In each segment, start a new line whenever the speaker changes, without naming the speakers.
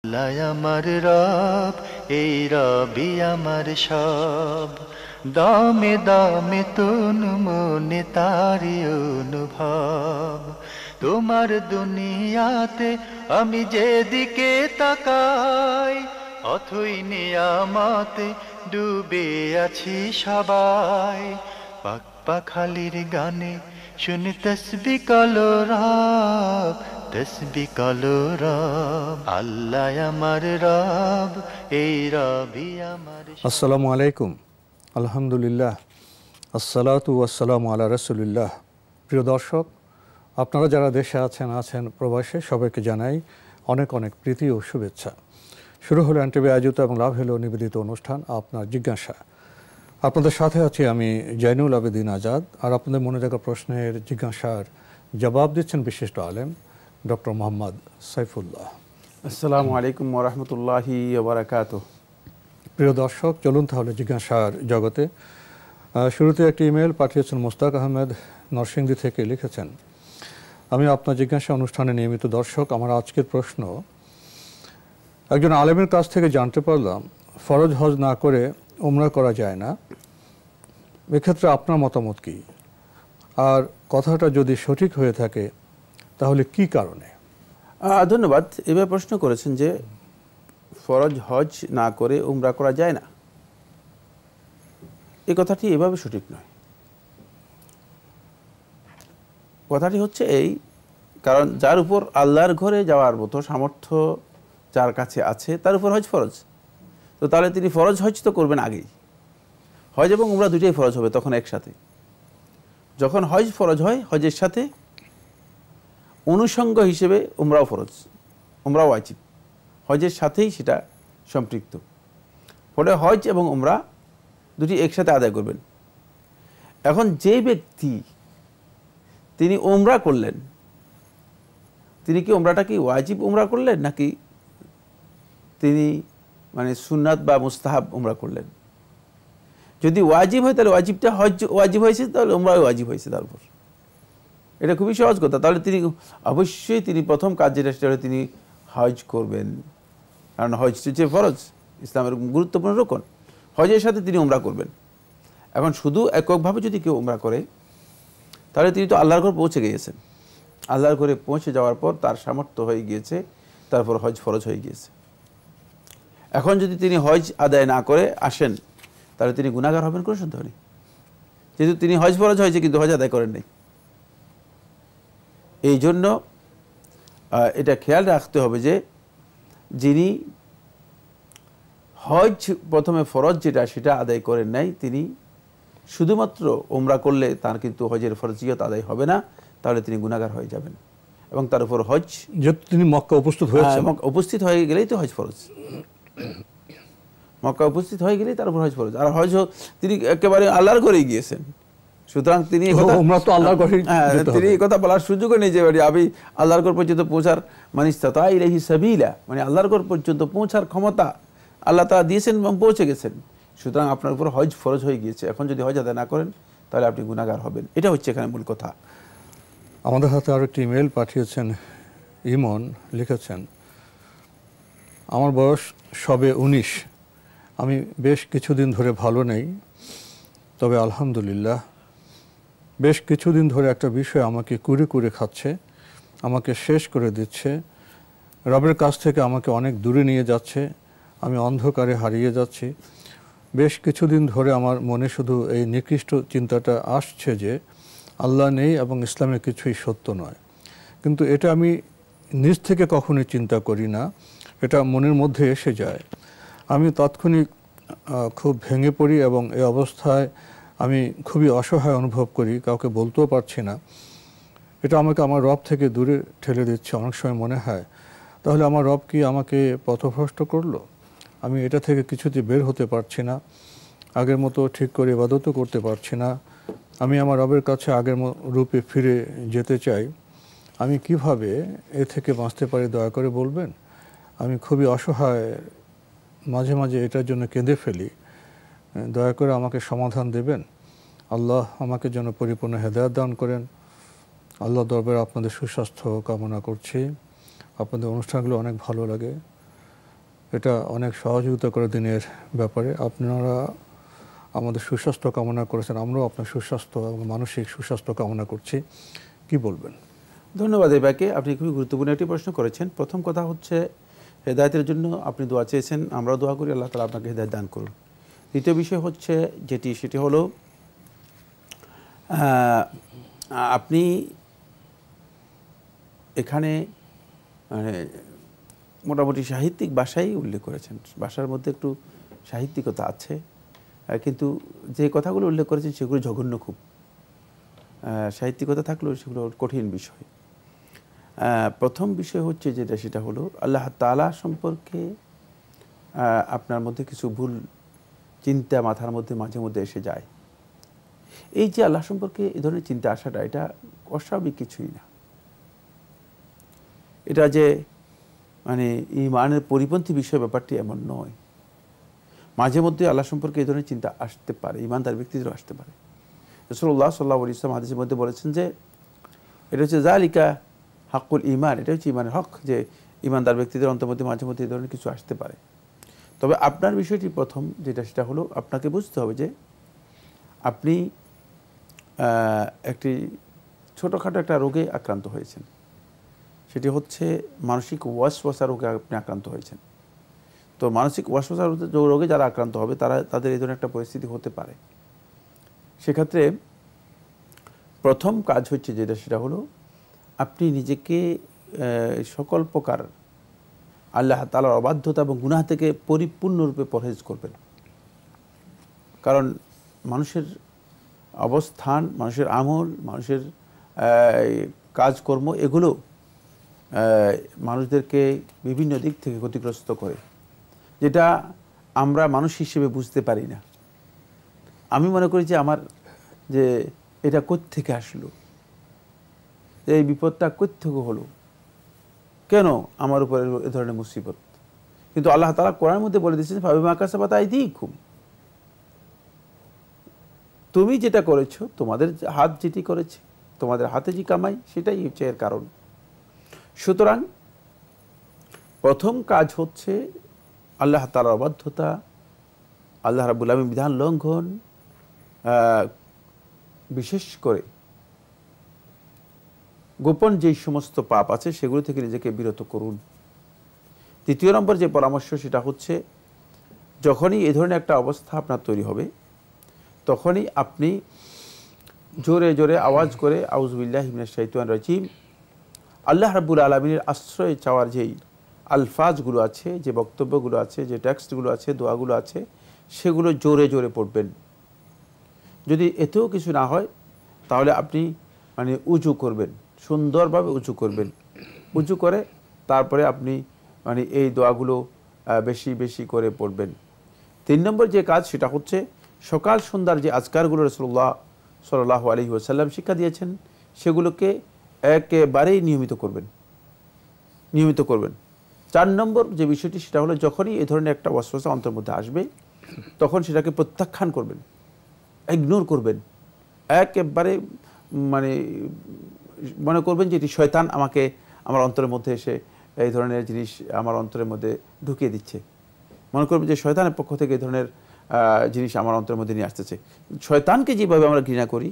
আল্লাহ আমার রব, এই রবি আমার সব, দামে দামে তন মনে তারি অনুভব। তোমার দুনিয়াতে আমি যেদিকে তাকাই, অথই নিয়ামতে ডুবে আছি সবাই। পাক পাখালির গানে শুনি তসবিহ কালো রব, তসবিহ কালো রব। আল্লাহ আমার রব, এই রবি আমার সব।
আসসালামু আলাইকুম, আলহামদুলিল্লাহ, আসসালাতু ওয়াসসালামু আলা রাসূলিল্লাহ। প্রিয় দর্শক, আপনারা যারা দেশে আছেন প্রবাসে, সবাইকে জানাই অনেক অনেক প্রীতি ও শুভেচ্ছা। শুরু হলো এনটিভি আয়োজিত এবং লাভ হলো নিবেদিত অনুষ্ঠান আপনার জিজ্ঞাসা। আপনাদের সাথে আছি আমি জয়নুল আবেদিন আজাদ। আর আপনাদের মনে থাকা প্রশ্নের জিজ্ঞাসার জবাব দিচ্ছেন বিশিষ্ট আলেম ডক্টর মোহাম্মদ সাইফুল্লাহ।
আসসালামু আলাইকুম ওয়া রাহমাতুল্লাহি ওয়া বারাকাতুহু।
প্রিয় দর্শক, চলুন তাহলে জিজ্ঞাসার জগতে। শুরুতে একটি ইমেল পাঠিয়েছেন মুস্তাক আহমেদ নরসিংদী থেকে। লিখেছেন, আমি আপনার জিজ্ঞাসা অনুষ্ঠানে নিয়মিত দর্শক। আমার আজকের প্রশ্ন, একজন আলেমের কাছ থেকে জানতে পারলাম ফরজ হজ না করে উমরা করা যায় না। এক্ষেত্রে আপনার মতামত কি? আর কথাটা যদি সঠিক হয়ে থাকে তাহলে কি কারণে?
ধন্যবাদ। এবার প্রশ্ন করেছেন যে ফরজ হজ না করে উমরা করা যায় না। এই কথাটি এভাবে সঠিক নয়। কথাটি হচ্ছে এই, কারণ যার উপর আল্লাহর ঘরে যাওয়ার মতো সামর্থ্য যার কাছে আছে তার উপর হজ ফরজ। তো তাহলে তিনি ফরজ হজ তো করবেন আগেই। হজ এবং উমরা দুটোই ফরজ হবে তখন একসাথে। যখন হজ ফরজ হয়, হজের সাথে অনুষঙ্গ হিসেবে উমরাও ফরজ, উমরাও ওয়াজিব, হজের সাথেই সেটা সম্পৃক্ত। ফলে হজ এবং উমরা দুটি একসাথে আদায় করবেন। এখন যে ব্যক্তি তিনি উমরা করলেন, তিনি কি উমরাটা কি ওয়াজিব উমরা করলেন নাকি তিনি সুন্নাত বা মুস্তাহাব উমরা করলেন? যদি ওয়াজিব হয় তাহলে ওয়াজিবটা হজ ওয়াজিব হয়েছে, তাহলে উমরাও ওয়াজিব হয়েছে তার উপর। এটা খুবই সহজ কথা। তাহলে তিনি অবশ্যই তিনি প্রথম কাজ যেটা সেটা হলে তিনি হজ করবেন, কারণ হজ হচ্ছে ফরজ, ইসলামের গুরুত্বপূর্ণ রোকন। হজের সাথে তিনি উমরা করবেন। এখন শুধু এককভাবে যদি কেউ উমরা করে তাহলে তিনি তো আল্লাহর ঘর পৌঁছে গিয়েছেন। আল্লাহর ঘরে পৌঁছে যাওয়ার পর তার সামর্থ্য হয়ে গিয়েছে, তারপর হজ ফরজ হয়ে গিয়েছে। এখন যদি তিনি হজ আদায় না করে আসেন তাহলে তিনি গুনাহগার হবেন, কোনো সন্দেহ নেই। যেহেতু তিনি হজ ফরজ হয়েছে কিন্তু হজ আদায় করেন নাই। এই জন্য এটা খেয়াল রাখতে হবে যে যিনি হজ প্রথমে ফরজ যেটা সেটা আদায় করেন নাই, তিনি শুধুমাত্র উমরা করলে তার কিন্তু হজের ফরজিয়ত আদায় হবে না, তাহলে তিনি গুনাহগার হয়ে যাবেন। এবং তার উপর হজ,
যেহেতু তিনি মক্কা উপস্থিত হয়েছেন,
উপস্থিত হয়ে গেলেই তো হজ ফরজ। মক্কা উপস্থিত হয়ে গেলেই তার উপর হজ ফরজ। আর হজ তিনি একেবারে আল্লাহর ঘরেই গিয়েছেন, সুতরাং তিনি তিনি এই কথা বলার সুযোগও নেই যে আমি আল্লাহর ঘর পর্যন্ত পৌঁছার মানিস্তাতা ইলাইহি সাবিলা, আল্লাহর ঘর পর্যন্ত পৌঁছার ক্ষমতা আল্লাহ তাআলা দিয়েছেন এবং পৌঁছে গেছেন। সুতরাং আপনার উপর হজ ফরজ হয়ে গিয়েছে। এখন যদি হজ আদায় না করেন তাহলে আপনি গুনাহগার হবেন। এটা হচ্ছে এখানে মূল কথা।
আমাদের হাতে আরও একটি ইমেল পাঠিয়েছেন ইমন। লিখেছেন, আমার বয়স সবে 19। আমি বেশ কিছুদিন ধরে ভালো নেই, তবে আলহামদুলিল্লাহ বেশ কিছুদিন ধরে একটা বিষয় আমাকে কুরে কুরে খাচ্ছে, আমাকে শেষ করে দিচ্ছে। রবের কাছ থেকে আমাকে অনেক দূরে নিয়ে যাচ্ছে, আমি অন্ধকারে হারিয়ে যাচ্ছি। বেশ কিছুদিন ধরে আমার মনে শুধু এই নিকৃষ্ট চিন্তাটা আসছে যে আল্লাহ নেই এবং ইসলামের কিছুই সত্য নয়। কিন্তু এটা আমি নিজ থেকে কখনোই চিন্তা করি না, এটা মনের মধ্যে এসে যায়। আমি তাৎক্ষণিক খুব ভেঙে পড়ি এবং এই অবস্থায় আমি খুবই অসহায় অনুভব করি, কাউকে বলতেও পারছি না। এটা আমাকে আমার রব থেকে দূরে ঠেলে দিচ্ছে। অনেক সময় মনে হয়, তাহলে আমার রব কি আমাকে পথভ্রষ্ট করলো? আমি এটা থেকে কিছুতে বের হতে পারছি না, আগের মতো ঠিক করে ইবাদতও করতে পারছি না। আমি আমার রবের কাছে আগের রূপে ফিরে যেতে চাই। আমি কিভাবে এ থেকে বাঁচতে পারি দয়া করে বলবেন? আমি খুবই অসহায়, মাঝে মাঝে এটার জন্য কেঁদে ফেলি। দয়া করে আমাকে সমাধান দেবেন। আল্লাহ আমাকে যেন পরিপূর্ণ হেদায়েত দান করেন। আল্লাহ দরবারে আপনাদের সুস্বাস্থ্য কামনা করছি। আপনাদের অনুষ্ঠানগুলো অনেক ভালো লাগে। এটা অনেক সহযোগিতা করে দিনের ব্যাপারে। আপনারা আমাদের সুস্বাস্থ্য কামনা করেছেন, আমরাও আপনার সুস্বাস্থ্য এবং মানসিক সুস্বাস্থ্য কামনা করছি। কি বলবেন?
ধন্যবাদ এই ভাইকে, আপনি খুবই গুরুত্বপূর্ণ একটি প্রশ্ন করেছেন। প্রথম কথা হচ্ছে হেদায়েতের জন্য আপনি দোয়া চেয়েছেন, আমরাও দোয়া করি আল্লাহ তাআলা আপনাকে হেদায়েত দান করুন। দ্বিতীয় বিষয় হচ্ছে সেটি হলো আপনি এখানে মানে মোটামুটি সাহিত্যিক ভাষাই উল্লেখ করেছেন, ভাষার মধ্যে একটু সাহিত্যিকতা আছে, কিন্তু যে কথাগুলো উল্লেখ করেছেন সেগুলো জঘন্য খুব। সাহিত্যিকতা থাকলেও সেগুলো কঠিন বিষয়। প্রথম বিষয় হচ্ছে সেটা হলো আল্লাহ তাআলা সম্পর্কে আপনার মধ্যে কিছু ভুল চিন্তা মাথার মধ্যে মাঝে মধ্যে এসে যায়। এই যে আল্লাহ সম্পর্কে এই ধরনের চিন্তা আসাটা, এটা অস্বাভাবিক কিছুই না। এটা যে মানে ঈমানের পরিপন্থী বিষয়, ব্যাপারটি এমন নয়। মাঝে মধ্যে আল্লাহ সম্পর্কে এই ধরনের চিন্তা আসতে পারে, ঈমানদার ব্যক্তিদেরও আসতে পারে। রাসূলুল্লাহ সাল্লাল্লাহু আলাইহি ওয়াসাল্লাম হাদিসের মধ্যে বলেছেন যে এটা হচ্ছে যালিকা হাক্কুল ঈমান, এটা হচ্ছে ঈমানের হক, যে ঈমানদার ব্যক্তিদের অন্তর মধ্যে মাঝে মধ্যে এই ধরনের কিছু আসতে পারে। তবে আপনার বিষয়টি প্রথম সেটা হলো আপনাকে বুঝতে হবে যে আপনি একটি ছোটোখাটো একটা রোগে আক্রান্ত হয়েছেন। সেটি হচ্ছে মানসিক ওয়াসওয়াসা রোগে আপনি আক্রান্ত হয়েছেন। তো মানসিক ওয়াসওয়াসা রোগে যারা আক্রান্ত হবে তাদের এই ধরনের একটা পরিস্থিতি হতে পারে। সেক্ষেত্রে প্রথম কাজ হচ্ছে সেটা হলো আপনি নিজেকে সকল প্রকার আল্লাহ তাআলার অবাধ্যতা এবং গুনাহ থেকে পরিপূর্ণরূপে পরহেজ করবেন। কারণ মানুষের অবস্থান, মানুষের আমল, মানুষের কাজকর্ম, এগুলো মানুষদেরকে বিভিন্ন দিক থেকে ক্ষতিগ্রস্ত করে, যেটা আমরা মানুষ হিসেবে বুঝতে পারি না। আমি মনে করি যে আমার যে এটা কোত্থেকে আসলো, এই বিপদটা কোত্থেকে হলো, কেন আমার উপরে এ ধরনের মুসিবত। কিন্তু আল্লাহ তাআলা কোরআনের মধ্যে বলে দিয়েছেন ফাবিমা কাসাবাত আইদিকুম, তুমি যেটা করেছো, তোমাদের হাত যেটি করেছে, তোমাদের হাতে যে কামাই, সেটাই হচ্ছে এর কারণ। সুতরাং প্রথম কাজ হচ্ছে আল্লাহ তাআলার অবাধ্যতা, আল্লাহ রাব্বুল আলামিন বিধান লঙ্ঘন, বিশেষ করে গোপন যেই সমস্ত পাপ আছে সেগুলো থেকে নিজেকে বিরত করুন। দ্বিতীয় নম্বর যে পরামর্শ সেটা হচ্ছে যখনই এই ধরনের একটা অবস্থা আপনার তৈরি হবে, তখনই আপনি জোরে জোরে আওয়াজ করে আউযু বিল্লাহি মিনাশ শাইতানির রাজিম, আল্লাহ রাব্বুল আলামিনের আশ্রয় চাওয়ার যেই আলফাজগুলো আছে, যে বক্তব্যগুলো আছে, যে টেক্সটগুলো আছে, দোয়াগুলো আছে, সেগুলো জোরে জোরে পড়বেন। যদি এতেও কিছু না হয় তাহলে আপনি মানে উজু করবেন, সুন্দরভাবে উজু করবেন। উজু করে তারপরে আপনি মানে এই দোয়াগুলো বেশি বেশি করে পড়বেন। 3 নম্বর যে কাজ সেটা হচ্ছে সকাল সন্ধ্যার যে আজকারগুলো রাসূলুল্লাহ সাল্লাল্লাহু আলাইহি ওয়াসাল্লাম শিক্ষা দিয়েছেন, সেগুলোকে একেবারেই নিয়মিত করবেন। 4 নম্বর যে বিষয়টি সেটা হলো যখনই এই ধরনের একটা ওয়াসওয়াসা অন্তর মধ্যে আসবে, তখন সেটাকে প্রত্যাখ্যান করবেন, ইগনোর করবেন। একেবারে মানে মনে করবেন যে এটি শয়তান আমাকে আমার অন্তরের মধ্যে এসে এই ধরনের জিনিস আমার অন্তরের মধ্যে ঢুকিয়ে দিচ্ছে। মনে করবেন যে শয়তানের পক্ষ থেকে এই ধরনের জিনিস আমার অন্তরের মধ্যে নিয়ে আসতেছে। শয়তানকে যেভাবে আমরা ঘৃণা করি,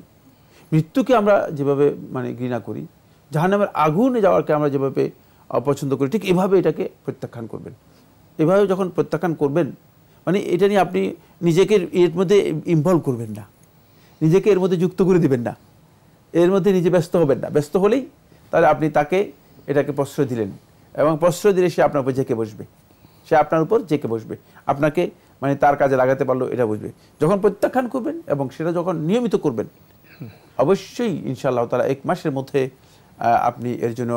মৃত্যুকে আমরা যেভাবে মানে ঘৃণা করি, জাহান্নামের আগুনে যাওয়াকে আমরা যেভাবে অপছন্দ করি, ঠিক এভাবে এটাকে প্রত্যাখ্যান করবেন। এভাবে যখন প্রত্যাখ্যান করবেন, মানে এটা নিয়ে আপনি নিজেকে এর মধ্যে ইনভলভ করবেন না, নিজেকে এর মধ্যে যুক্ত করে দিবেন না, এর মধ্যে নিজে ব্যস্ত হবেন না। ব্যস্ত হলেই তাহলে আপনি এটাকে প্রশ্রয় দিলেন, এবং প্রশ্রয় দিলে সে আপনার উপর জেঁকে বসবে, সে আপনার উপর জেঁকে বসবে, আপনাকে মানে তার কাজে লাগাতে পারলো এটা বুঝবে। যখন প্রত্যাখ্যান করবেন এবং সেটা যখন নিয়মিত করবেন, অবশ্যই ইনশাআল্লাহ তাআলা 1 মাসের মধ্যে আপনি এর জন্য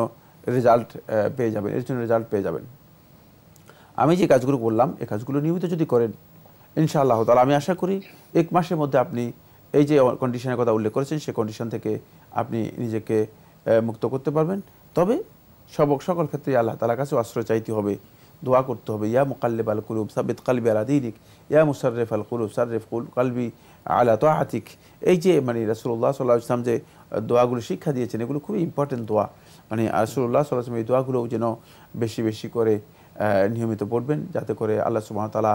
রেজাল্ট পেয়ে যাবেন। আমি যে কাজগুলো বললাম, এই কাজগুলো নিয়মিত যদি করেন ইনশাআল্লাহ তাআলা আমি আশা করি 1 মাসের মধ্যে আপনি এই যে কন্ডিশনের কথা উল্লেখ করেছেন, সেই কন্ডিশন থেকে আপনি নিজেকে মুক্ত করতে পারবেন। তবে সকল ক্ষেত্রে আল্লাহ তাআলার কাছে আশ্রয় চাইতে হবে, দোয়া করতে হবে, ইয়া মুকাল্লিবাল কুলুব সাব্বিত কলবি আলা দীনিক, ইয়া মুসাররিফাল কুলুব সাররিফ কলবি আলা তাআতিক। এই যে মানে রাসূলুল্লাহ সাল্লাল্লাহু আলাইহি ওয়াসাল্লাম যে দোয়াগুলো শিক্ষা দিয়েছেন, এগুলো খুবই ইম্পর্টেন্ট দোয়া। মানে রাসূলুল্লাহ সাল্লাল্লাহু আলাইহি ওয়াসাল্লাম এই দোয়াগুলো যেন বেশি বেশি করে নিয়মিত পড়বেন, যাতে করে আল্লাহ সুবহানাহু ওয়া তাআলা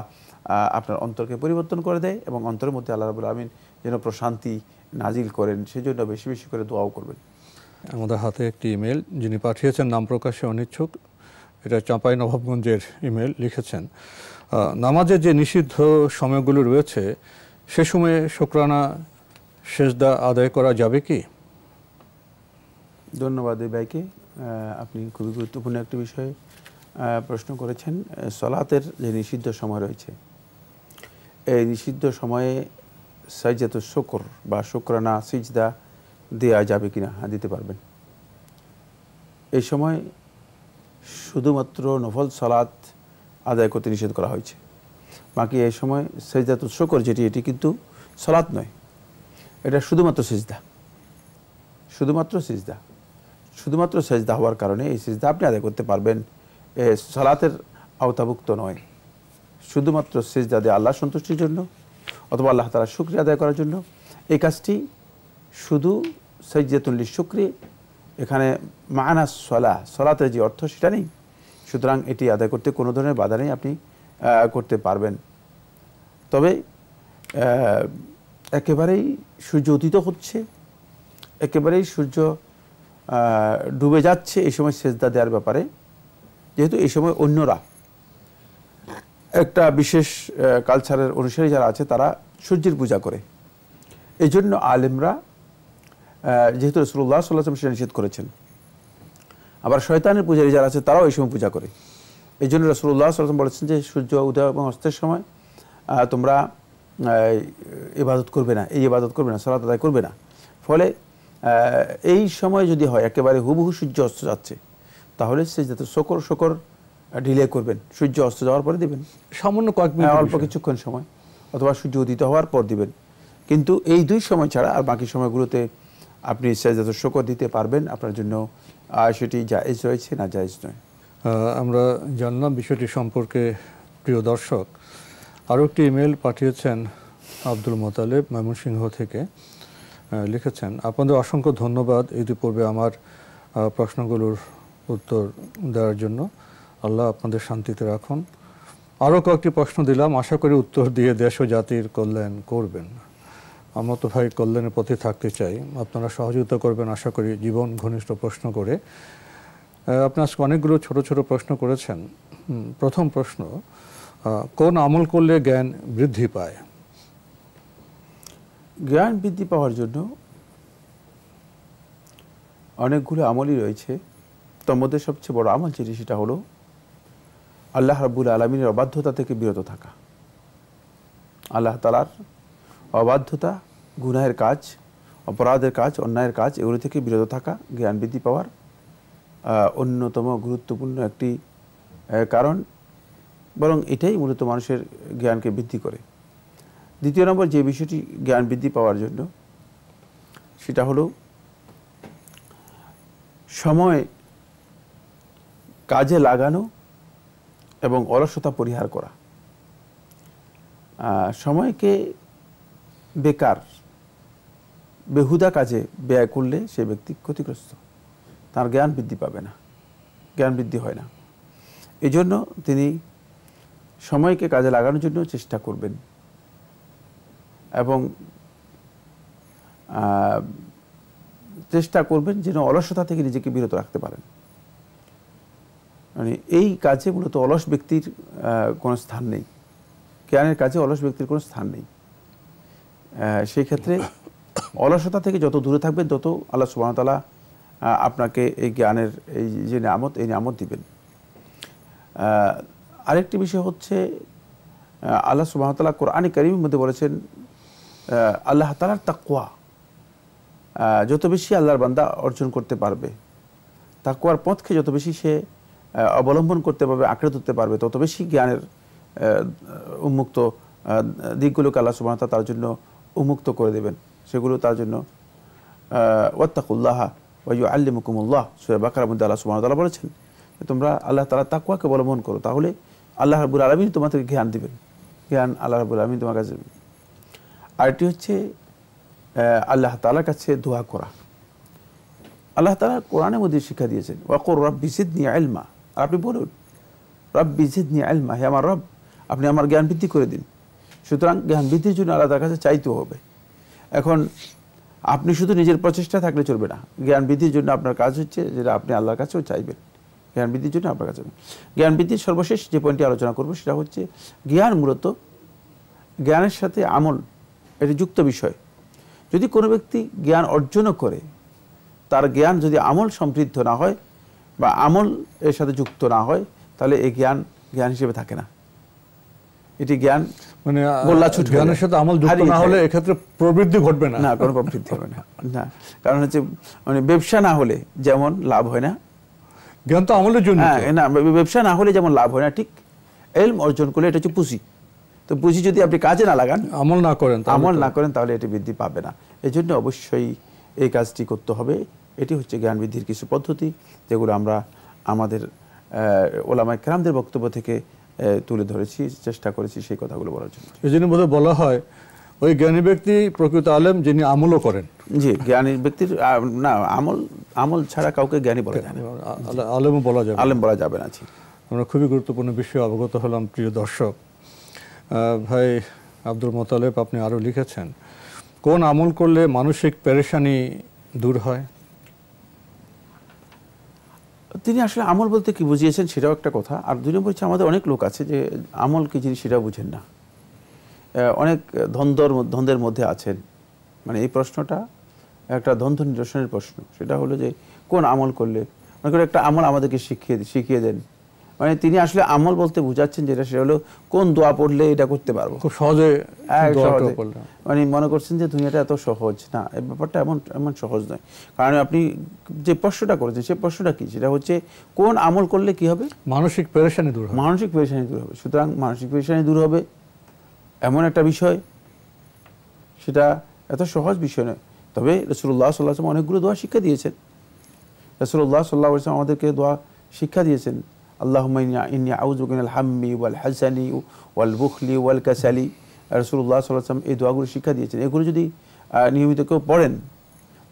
আপনার অন্তরকে পরিবর্তন করে দেয় এবং অন্তরের মধ্যে আল্লাহ রাব্বুল আলামিন যেন প্রশান্তি নাজিল করেন, সেজন্য বেশি বেশি করে দোয়াও করবেন।
আমাদের হাতে একটি ইমেল, যিনি পাঠিয়েছেন নাম প্রকাশে অনিচ্ছুক, এটা চাঁপাইনবাবগঞ্জের ইমেল, লিখেছেন নামাজের যে নিষিদ্ধ সময়গুলো রয়েছে সে সময়ে শুকরানা সেজদা আদায় করা যাবে কি?
ধন্যবাদ এই ভাইকে, আপনি খুবই গুরুত্বপূর্ণ একটি বিষয়ে প্রশ্ন করেছেন। সালাতের যে নিষিদ্ধ সময় রয়েছে, এই নিষিদ্ধ সময়ে সাজদাতুশ শুকর বা শুকরানা সিজদা দেওয়া যাবে কিনা? দিতে পারবেন। এই সময় শুধুমাত্র নফল সালাত আদায় করতে নিষেধ করা হয়েছে, বাকি এই সময় সাজদাতুশ শুকর যেটি, এটি কিন্তু সালাত নয়, এটা শুধুমাত্র সিজদা, শুধুমাত্র সিজদা, শুধুমাত্র সেজদা হওয়ার কারণে এই সিজদা আপনি আদায় করতে পারবেন, সালাতের আওতাভুক্ত নয়। শুধুমাত্র সিজদা দিয়ে আল্লাহ সন্তুষ্টির জন্য অথবা আল্লাহ তাআলার শুকরিয়া আদায় করার জন্য, এই কাজটি শুধু সাজদাতুল লিশুকরি, এখানে মা'না সালাতের যে অর্থ সেটা নেই, সুতরাং এটি আদায় করতে কোনো ধরনের বাধা নেই, আপনি করতে পারবেন। তবে একেবারেই সূর্য উদিত হচ্ছে, একেবারেই সূর্য ডুবে যাচ্ছে এই সময় সেজদা দেওয়ার ব্যাপারে, যেহেতু এই সময় অন্যরা একটা বিশেষ কালচারের অনুসারী যারা আছে তারা সূর্যের পূজা করে, এই জন্য আলেমরা যেহেতু রাসূলুল্লাহ সাল্লাল্লাহু আলাইহি ওয়াসাল্লাম সেটা নিষেধ করেছেন, আবার শয়তানের পূজারী যারা আছে তারাও এই সময় পূজা করে, এই জন্য রাসূলুল্লাহ সাল্লাল্লাহু আলাইহি ওয়াসাল্লাম বলেছেন যে সূর্য উদয় এবং অস্তের সময় তোমরা ইবাদত করবে না, এই ইবাদত করবে না, সালাত আদায় করবে না। ফলে এই সময় যদি হয় একেবারে হুবহু সূর্য অস্ত যাচ্ছে, তাহলে সিজদাতুশ শুকর ডিলে করবেন, সূর্য অস্ত যাওয়ার পরে দিবেন,
সামান্য কয়েক মিনিট,
অল্প কিছুক্ষণ সময়, অথবা সূর্য উদিত হওয়ার পর দিবেন। কিন্তু এই দুই সময় ছাড়া আর বাকি সময়গুলোতে আপনি সিজদাতুশ শুকর দিতে পারবেন, আপনার জন্য সেটি জায়েজ রয়েছে, না জায়েজ নয়।
আমরা জানলাম বিষয়টি সম্পর্কে। প্রিয় দর্শক, আরও একটি ইমেল পাঠিয়েছেন আব্দুল মোতালেব ময়মনসিংহ থেকে, লিখেছেন আপনাদের অসংখ্য ধন্যবাদ ইতিপূর্বে আমার প্রশ্নগুলোর উত্তর দেওয়ার জন্য, আল্লাহ আপনাদের শান্তিতে রাখুন। আরও কয়েকটি প্রশ্ন দিলাম, আশা করি উত্তর দিয়ে দেশ ও জাতির কল্যাণ করবেন। আমরা তো ভাই কল্যাণের পথে থাকতে চাই, আপনারা সহযোগিতা করবেন আশা করি জীবন ঘনিষ্ঠ প্রশ্ন করে। আপনি আজকে অনেকগুলো ছোট ছোট প্রশ্ন করেছেন। প্রথম প্রশ্ন, কোন আমল করলে জ্ঞান বৃদ্ধি পায়?
জ্ঞান বৃদ্ধি পাওয়ার জন্য অনেকগুলো আমলই রয়েছে, তার মধ্যে সবচেয়ে বড় আমল যেটি, সেটা হলো আল্লাহ রাব্বুল আলামিনের অবাধ্যতা থেকে বিরত থাকা। আল্লাহ তাআলার অবাধ্যতা, গুনাহের কাজ, অপরাধের কাজ, অন্যায়ের কাজ, এগুলো থেকে বিরত থাকা জ্ঞান বৃদ্ধি পাওয়ার অন্যতম গুরুত্বপূর্ণ একটি কারণ, বরং এটাই মূলত মানুষের জ্ঞানকে বৃদ্ধি করে। দ্বিতীয় নম্বর যে বিষয়টি জ্ঞান বৃদ্ধি পাওয়ার জন্য, সেটা হলো সময় কাজে লাগানো এবং অলসতা পরিহার করা। সময়কে বেকার বেহুদা কাজে ব্যয় করলে সে ব্যক্তি ক্ষতিগ্রস্ত, তার জ্ঞান বৃদ্ধি পাবে না, জ্ঞান বৃদ্ধি হয় না। এই জন্য তিনি সময়কে কাজে লাগানোর জন্য চেষ্টা করবেন এবং চেষ্টা করবেন যেন অলসতা থেকে নিজেকে বিরত রাখতে পারেন। মানে এই কাজে মূলত অলস ব্যক্তির কোনো স্থান নেই, জ্ঞানের কাজে অলস ব্যক্তির কোনো স্থান নেই। সেই ক্ষেত্রে অলসতা থেকে যত দূরে থাকবেন তত আল্লাহ সুবহানাহু ওয়া তাআলা আপনাকে এই জ্ঞানের এই যে নিয়ামত, এই নিয়ামত দিবেন। আরেকটি বিষয় হচ্ছে আল্লাহ সুবহানাহু ওয়া তাআলা কোরআনে কারীমের মধ্যে বলেছেন আল্লাহ তাআলার তাকওয়া যত বেশি আল্লাহর বান্দা অর্জন করতে পারবে, তাকওয়ার পথকে যত বেশি সে অবলম্বন করতে পারবে, আঁকড়ে ধরতে পারবে, তত বেশি জ্ঞানের উন্মুক্ত দিকগুলোকে আল্লাহ সুবহানাহু ওয়া তাআলা তার জন্য উন্মুক্ত করে দেবেন। সেগুলো তার জন্য ওয়াত্তাকুল্লাহ ওয়া ইউআল্লিমুকুমুল্লাহ, সূরা বাকারার মধ্যে আল্লাহ সুবহানাহু ওয়া তাআলা বলেছেন তোমরা আল্লাহ তাআলার তাকওয়াকে অবলম্বন করো, তাহলে আল্লাহ রাব্বুল আলামিন তোমাদেরকে জ্ঞান দিবেন, জ্ঞান আল্লাহ রাব্বুল আলামিন তোমার কাছে দেবেন। আরেকটি হচ্ছে আল্লাহ তাআলার কাছে দোয়া করা। আল্লাহ তাআলা কোরআনের মধ্যে শিক্ষা দিয়েছেন ওয়াকুর রাব্বি জিদনি ইলমা, আপনি বলুন রাব্বি জিদনি ইলমা, হে আমার রব আপনি আমার জ্ঞান বৃদ্ধি করে দিন। সুতরাং জ্ঞান বৃদ্ধির জন্য আল্লাহ তার কাছে চাইতে হবে। এখন আপনি শুধু নিজের প্রচেষ্টা থাকলে চলবে না, জ্ঞান বৃদ্ধির জন্য আপনার কাজ হচ্ছে যেটা আপনি আল্লাহর কাছেও চাইবেন, জ্ঞান বৃদ্ধির জন্য আপনার কাছে। জ্ঞান বৃদ্ধির সর্বশেষ যে পয়েন্টটি আলোচনা করব সেটা হচ্ছে জ্ঞান মূলত জ্ঞানের সাথে আমল এটি যুক্ত বিষয়। যদি কোনো ব্যক্তি জ্ঞান অর্জনও করে, তার জ্ঞান যদি আমল সমৃদ্ধ না হয় বা আমল এর সাথে যুক্ত না হয়, তাহলে এই জ্ঞান জ্ঞান হিসেবে থাকে না। এটি জ্ঞান
মানে
গোল্লাছুট,
জ্ঞানের সাথে আমল যুক্ত না হলে এক্ষেত্রে প্রবৃদ্ধি ঘটবে না।
না, কোনো প্রবৃদ্ধি হবে না। না, কারণ হচ্ছে মানে ব্যবসা না হলে যেমন লাভ হয় না,
জ্ঞান তো আমলের জন্য।
হ্যাঁ, না, ব্যবসা না হলে যেমন লাভ হয় না, ঠিক ইলম অর্জন করলে এটা হচ্ছে পুঁজি। তো পুঁজি যদি আপনি কাজে না লাগান,
আমল না করেন
তাহলে এটি বৃদ্ধি পাবে না। এই জন্য অবশ্যই এই কাজটি করতে হবে। এটি হচ্ছে জ্ঞান বৃদ্ধির কিছু পদ্ধতি, যেগুলো আমরা আমাদের ওলামায়ে কেরামদের বক্তব্য থেকে তুলে ধরেছি, চেষ্টা করেছি সেই কথাগুলো বলার জন্য।
এই জন্য বোধহয় বলা হয় ওই জ্ঞানী ব্যক্তি প্রকৃত আলেম যিনি আমলও করেন।
জি, জ্ঞানী ব্যক্তির না, আমল ছাড়া কাউকে জ্ঞানী বলা যায় না,
আলেমও বলা যাবে,
আলেম বলা যাবে না।
আমরা খুবই গুরুত্বপূর্ণ বিষয়ে অবগত হলাম প্রিয় দর্শক। ভাই আব্দুল মোতালেব, আপনি আরও লিখেছেন, কোন আমল করলে মানসিক পেরেশানি দূর হয়?
তিনি আসলে আমল বলতে কি বুঝিয়েছেন সেটাও একটা কথা। আর দুই নম্বর হচ্ছে আমাদের অনেক লোক আছে যে আমল কি জিনিস সেটাও বুঝেন না, অনেক দ্বন্দ্বের মধ্যে আছেন। মানে এই প্রশ্নটা একটা দ্বন্দ্ব নিরসনের প্রশ্ন। সেটা হলো যে কোন আমল করলে, মনে করে একটা আমল আমাদেরকে শিখিয়ে দেন। মানে তিনি আসলে আমল বলতে বুঝাচ্ছেন যেটা, সেটা হলো কোন দোয়া পড়লে এটা করতে পারবো
খুব সহজে।
মানে মনে করছেন যে দুনিয়াটা এত সহজ না, এই ব্যাপারটা এমন সহজ নয়। কারণ আপনি যে প্রশ্নটা করেছেন সেই প্রশ্নটা কি, সেটা হচ্ছে কোন আমল করলে কি হবে?
মানসিক পেরেশানি দূর হবে।
মানসিক পেরেশানি দূর হবে। সুতরাং মানসিক পেরেশানি দূর হবে এমন একটা বিষয়, সেটা এত সহজ বিষয় নয়। তবে রাসূলুল্লাহ সাল্লাল্লাহু আলাইহি ওয়াসাল্লাম অনেকগুলো দোয়া শিক্ষা দিয়েছেন। রাসূলুল্লাহ সাল্লাল্লাহু আলাইহি ওয়াসাল্লাম আমাদেরকে দোয়া শিক্ষা দিয়েছেন, আল্লাহুম্মা ইন্নী আউযু বিকা মিনাল হাম্মি ওয়াল হাসানি ওয়াল বুখলি ওয়াল কাসালি। রাসূলুল্লাহ সাল্লাল্লাহু আলাইহি ওয়াসাল্লাম এই দোয়াগুলো শিক্ষা দিয়েছেন। এগুলো যদি নিয়মিত কেউ পড়েন,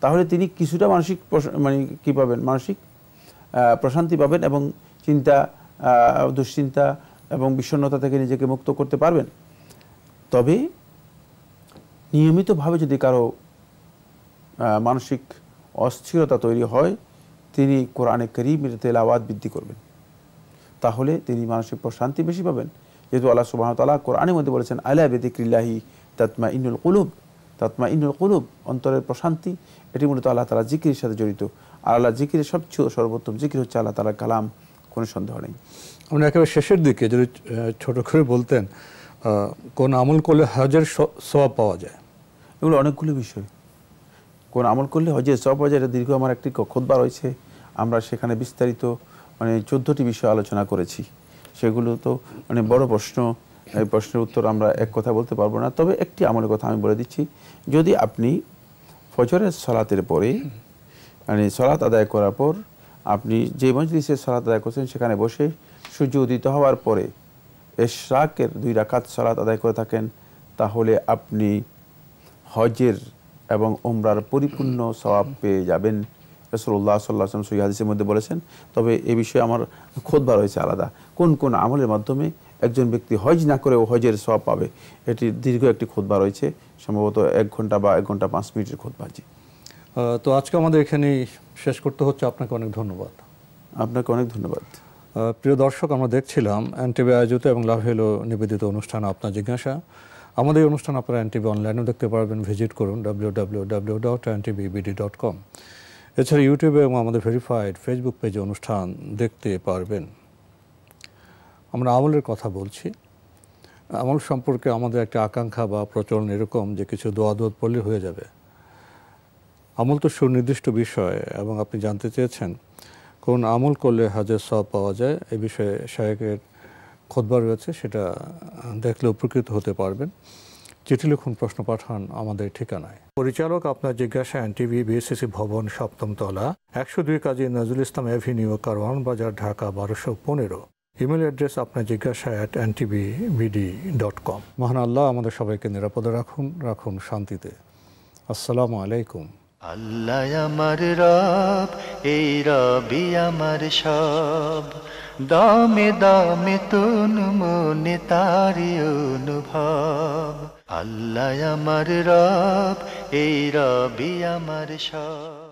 তাহলে তিনি কিছুটা মানসিক মানে কী পাবেন, মানসিক প্রশান্তি পাবেন এবং দুশ্চিন্তা এবং বিষণ্ণতা থেকে নিজেকে মুক্ত করতে পারবেন। তবে নিয়মিতভাবে যদি কারো মানসিক অস্থিরতা তৈরি হয়, তিনি কোরআনে কারীমের তেলাওয়াত বৃদ্ধি করবেন, তাহলে তিনি মানসিক প্রশান্তি বেশি পাবেন। যেহেতু আল্লাহ সুবহানাহু ওয়া তাআলা কোরআনের মধ্যে বলেছেন, আলা বিযিকরিল্লাহি তাতমাইন্নুল কুলুব, তাতমাইন্নুল কুলুব, অন্তরের প্রশান্তি এটি মূলত আল্লাহ তাআলার জিকিরের সাথে জড়িত। আর আল্লাহ জিকিরের সবচেয়ে সর্বোত্তম জিকির হচ্ছে আল্লাহ তাআলার কালাম, কোনো সন্দেহ নেই।
আমরা একেবারে শেষের দিকে যদি ছোট করে বলতেন, কোন আমল করলে হজের সওয়াব পাওয়া যায়?
এগুলো অনেকগুলো বিষয়। কোন আমল করলে হজের সওয়াব পাওয়া যায়, এটা দীর্ঘ আমার একটি খুতবা রয়েছে, আমরা সেখানে বিস্তারিত মানে 14টি বিষয় আলোচনা করেছি। সেগুলো তো মানে বড় প্রশ্ন, এই প্রশ্নের উত্তর আমরা এক কথা বলতে পারবো না। তবে একটি আমলের কথা আমি বলে দিচ্ছি, যদি আপনি ফজরের সালাতের পরে মানে সালাত আদায় করার পর আপনি যে মজলিসে সালাত আদায় করছেন সেখানে বসে সূর্য উদিত হওয়ার পরে ইশরাকের 2 রাকাত সালাত আদায় করে থাকেন, তাহলে আপনি হজের এবং উমরার পরিপূর্ণ সওয়াব পেয়ে যাবেন। রাসূলুল্লাহ সাল্লাল্লাহু আলাইহি ওয়াসাল্লাম সহিহ হাদিসের মধ্যে বলেছেন। তবে এই বিষয়ে আমার খুতবা রয়েছে আলাদা, কোন কোন আমলের মাধ্যমে একজন ব্যক্তি হজ না করেও হজের সওয়াব পাবে, এটি দীর্ঘ একটি খুতবা রয়েছে, সম্ভবত 1 ঘন্টা বা 1 ঘন্টা 5 মিনিটের খুতবা। জি,
তো আজকে আমাদের এখানেই শেষ করতে হচ্ছে। আপনাকে অনেক ধন্যবাদ।
আপনাকে অনেক ধন্যবাদ।
প্রিয় দর্শক, আমরা দেখছিলাম এনটিভি আয়োজিত এবং লাভেলো নিবেদিত অনুষ্ঠান আপনার জিজ্ঞাসা। আমাদের এই অনুষ্ঠান আপনারা এনটিভি অনলাইনেও দেখতে পারবেন, ভিজিট করুন www.ntvbd.com। এছাড়া ইউটিউবে এবং আমাদের ভেরিফাইড ফেসবুক পেজে অনুষ্ঠান দেখতে পারবেন। আমরা আমলের কথা বলছি। আমল সম্পর্কে আমাদের একটা আকাঙ্ক্ষা বা প্রচলন এরকম যে কিছু দোয়া পড়লে হয়ে যাবে। আমল তো সুনির্দিষ্ট বিষয়, এবং আপনি জানতে চেয়েছেন কোন আমল করলে হজের সওয়াব পাওয়া যায়, এই বিষয়ে শায়েখের খুতবা রয়েছে, সেটা দেখলে উপকৃত হতে পারবেন। চিঠি লিখুন, প্রশ্ন পাঠান আমাদের ঠিকানায়। পরিচালক আপনার জিজ্ঞাসা, এনটিভি, বিএসসিসি ভবন, 7ম তলা, 102 কাজী নজরুল ইসলাম এভিনিউ, কারওয়ান বাজার, ঢাকা 1215। ইমেল অ্যাড্রেস আপনার জিজ্ঞাসা @ntvbd.com। মহান আল্লাহ আমাদের সবাইকে নিরাপদে রাখুন শান্তিতে। আসসালামু আলাইকুম।
আল্লাহ আমার রব, এই রবি আমার সব। দামে দামে তন মনে তারি অনুভব। আল্লাহ আমার রব, এই রবি আমার সব।